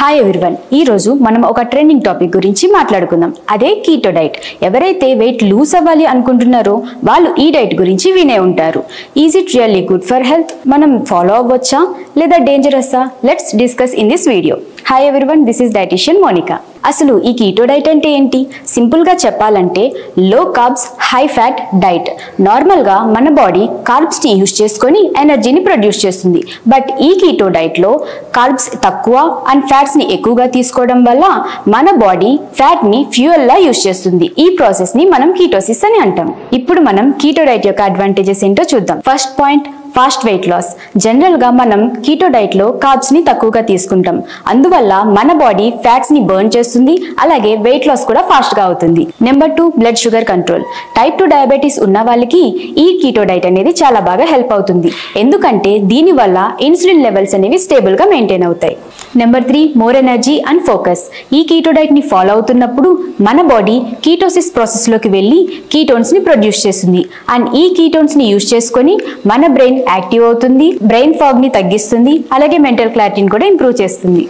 Hi everyone, ఈ రోజు మనం ఒక ట్రెండింగ్ టాపిక్ గురించి మాట్లాడుకుందాం. అదే కీటో డైట్. ఎవరైతే వెయిట్ లూజ్ అవ్వాలి అనుకుంటున్నారో వాళ్ళు ఈ డైట్ గురించి వినే ఉంటారు. Is it really good for health? మనం ఫాలో అవ్వచ్చా లేదా డేంజరస్సా? Let's discuss in this video. Hi everyone, this is dietitian Monica. అసలు ఈ కీటో డైట్ అంటే ఏంటి? సింపుల్గా చెప్పాలంటే లో కార్బ్స్ హై ఫ్యాట్ డైట్. నార్మల్గా మన బాడీ కార్బ్స్ని యూజ్ చేసుకొని ఎనర్జీని ప్రొడ్యూస్ చేస్తుంది. బట్ ఈ కీటో డైట్లో కార్బ్స్ తక్కువ అండ్ ఫ్యాట్స్ని ఎక్కువగా తీసుకోవడం వల్ల మన బాడీ ఫ్యాట్ని ఫ్యూయల్లా యూజ్ చేస్తుంది. ఈ ప్రాసెస్ని మనం కీటోసిస్ అని అంటాం. ఇప్పుడు మనం కీటో డైట్ యొక్క అడ్వాంటేజెస్ ఏంటో చూద్దాం. First point, fast weight loss. జనరల్గా మనం కీటో డైట్లో కార్బ్స్ని తక్కువగా తీసుకుంటాం. అందువల్ల మన బాడీ ఫ్యాట్స్ని బర్న్ చేస్తుంది, అలాగే వెయిట్ లాస్ కూడా ఫాస్ట్గా అవుతుంది. Number 2, blood sugar control. Type 2 diabetes ఉన్న వాళ్ళకి ఈ కీటో డైట్ అనేది చాలా బాగా హెల్ప్ అవుతుంది. ఎందుకంటే దీనివల్ల ఇన్సులిన్ లెవెల్స్ అనేవి స్టేబుల్గా మెయింటైన్ అవుతాయి. Number 3, more energy and focus. ఈ కీటో డైట్ని ఫాలో అవుతున్నప్పుడు మన బాడీ కీటోసిస్ ప్రాసెస్లోకి వెళ్ళి కీటోన్స్ని ప్రొడ్యూస్ చేస్తుంది. అండ్ ఈ కీటోన్స్ని యూజ్ చేసుకొని మన బ్రెయిన్ యాక్టివ్ అవుతుంది, బ్రెయిన్ ఫాగ్ ని తగ్గిస్తుంది, అలాగే మెంటల్ క్లారిటీని కూడా ఇంప్రూవ్ చేస్తుంది.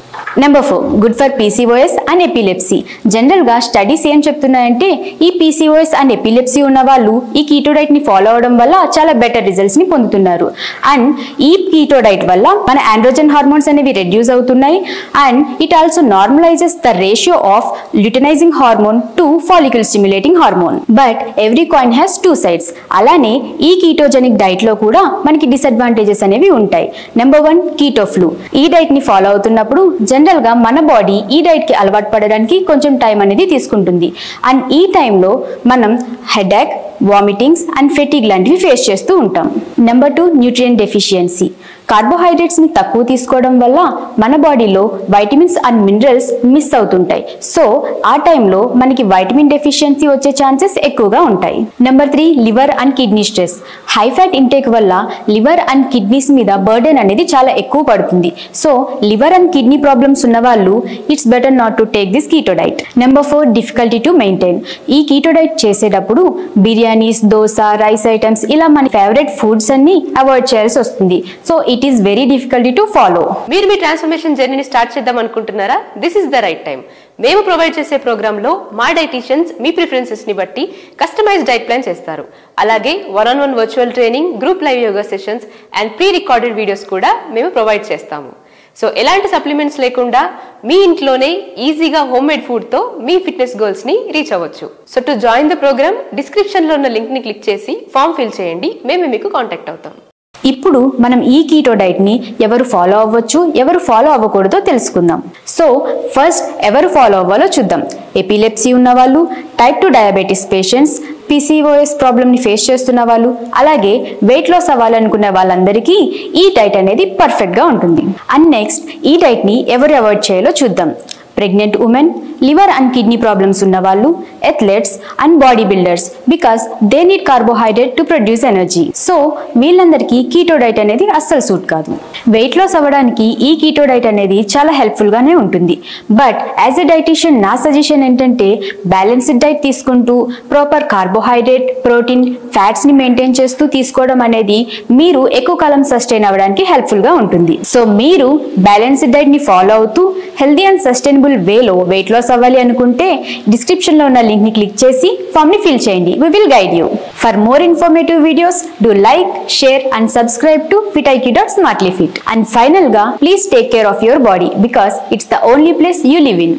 Number 4, good for PCOS and epilepsy. General గా స్టడీస్ ఏం చెప్తున్నాయంటే ఈ PCOS అండ్ ఎపిలెప్సీ ఉన్న వాళ్ళు ఈ కీటో డైట్ ని ఫాలో అవడం వల్ల చాలా బెటర్ రిజల్ట్స్ ని పొందుతున్నారు. అండ్ ఈ కీటో డైట్ వల్ల మన ఆండ్రోజన్ హార్మోన్స్ అనేవి రెడ్యూస్ అవుతున్నాయి. And it also normalises the ratio of luteinising hormone to follicle stimulating hormone. But every coin has 2 sides. అలానే ఈ కీటోజెనిక్ డైట్ లో కూడా మనకి డిసడ్వాంటేజెస్ అనేవి ఉంటాయి. Number 1, keto flu. ఈ డైట్ ని ఫాలో అవుతున్నప్పుడు జనరల్ గా మన బాడీ ఈ డైట్ కి అలవాటు పడడానికి కొంచెం టైం అనేది తీసుకుంటుంది. అండ్ ఈ టైంలో మనం హెడేక్, వామిటింగ్స్ అండ్ ఫెటిగ్ లాంటివి ఫేస్ చేస్తూ ఉంటాం. Number 2, nutrient deficiency. కార్బోహైడ్రేట్స్ ని తక్కువ తీసుకోవడం వల్ల మన బాడీలో వైటమిన్స్ అండ్ మినరల్స్ మిస్ అవుతుంటాయి. సో ఆ టైంలో మనకి వైటమిన్ డెఫిషియన్సీ వచ్చే ఛాన్సెస్ ఎక్కువగా ఉంటాయి. Number 3, liver and kidney stress. High fat intake వల్ల లివర్ అండ్ కిడ్నీస్ మీద బర్డెన్ అనేది చాలా ఎక్కువ పడుతుంది. So liver and kidney problems ఉన్న వాళ్ళు it's better not to take this keto diet. Number 4, difficulty to maintain. ఈ కీటో డైట్ చేసేటప్పుడు బిర్యానీస్, దోశ, రైస్ ఐటమ్స్ ఇలా మన ఫేవరెట్ ఫుడ్స్ అన్ని అవాయిడ్ చేయాల్సి వస్తుంది. So it is very difficulty to follow. మీరు మీ ట్రాన్స్ఫర్మేషన్ జర్నీని స్టార్ట్ చేద్దాం అనుకుంటున్నారా? This is the right time. మేము ప్రొవైడ్ చేసే ప్రోగ్రామ్ లో మా డైటీషియన్స్ మీ ప్రిఫరెన్సెస్ ని బట్టి కస్టమైజ్ డైట్ ప్లాన్ చేస్తారు. అలాగే 1-on-1 virtual training, group live yoga sessions and pre recorded videos కూడా మేము ప్రొవైడ్ చేస్తాము. సో ఎలాంటి సప్లిమెంట్స్ లేకుండా మీ ఇంట్లోనే ఈజీగా హోమ్ మేడ్ ఫుడ్ తో మీ ఫిట్నెస్ గోల్స్ ని రీచ్ అవ్వచ్చు. So to join the programme, description లో ఉన్న లింక్ ని క్లిక్ చేసి ఫామ్ ఫిల్ చేయండి. మేము మీకు కాంటాక్ట్ అవుతాం. ఇప్పుడు మనం ఈ కీటో డైట్ ని ఎవరు ఫాలో అవ్వచ్చు, ఎవరు ఫాలో అవ్వకూడదో తెలుసుకుందాం. సో ఫస్ట్ ఎవరు ఫాలో అవ్వాలో చూద్దాం. ఎపిలెప్సీ ఉన్న వాళ్ళు, టైప్ 2 డయాబెటీస్ పేషెంట్స్, PCOS ప్రాబ్లమ్ని ఫేస్ చేస్తున్న వాళ్ళు, అలాగే వెయిట్ లాస్ అవ్వాలనుకునే వాళ్ళందరికీ ఈ డైట్ అనేది పర్ఫెక్ట్గా ఉంటుంది. అండ్ నెక్స్ట్ ఈ డైట్ని ఎవరు అవాయిడ్ చేయాలో చూద్దాం. Pregnant women, liver and kidney problems ఉన్న వాళ్ళు, athletes and body builders, because they need carbohydrate to produce energy. So వీళ్ళందరికీ కీటో డైట్ అనేది అస్సలు సూట్ కాదు. వెయిట్ లాస్ అవ్వడానికి ఈ కీటో డైట్ అనేది చాలా హెల్ప్ఫుల్గానే ఉంటుంది. బట్ యాజ్ ఎ డైటీషియన్ నా సజెషన్ ఏంటంటే బ్యాలెన్స్డ్ డైట్ తీసుకుంటూ ప్రాపర్ కార్బోహైడ్రేట్, ప్రోటీన్, ఫ్యాట్స్ని మెయింటైన్ చేస్తూ తీసుకోవడం అనేది మీరు ఎక్కువ కాలం సస్టైన్ అవ్వడానికి హెల్ప్ఫుల్గా ఉంటుంది. సో మీరు బ్యాలెన్స్డ్ డైట్ని ఫాలో అవుతూ హెల్దీ అండ్ సస్టైనబుల్ వేలో వెయిట్ లాస్ అవ్వాలి అనుకుంటే డిస్క్రిప్షన్ లో ఉన్న లింక్ ని క్లిక్ చేసి ఫామ్ ని ఫిల్ చేయండి. We will guide you. For more informative videos, do like, share and subscribe to fitiq.smartlyfit. And final ga, please take care of your body because it's the only place you live in.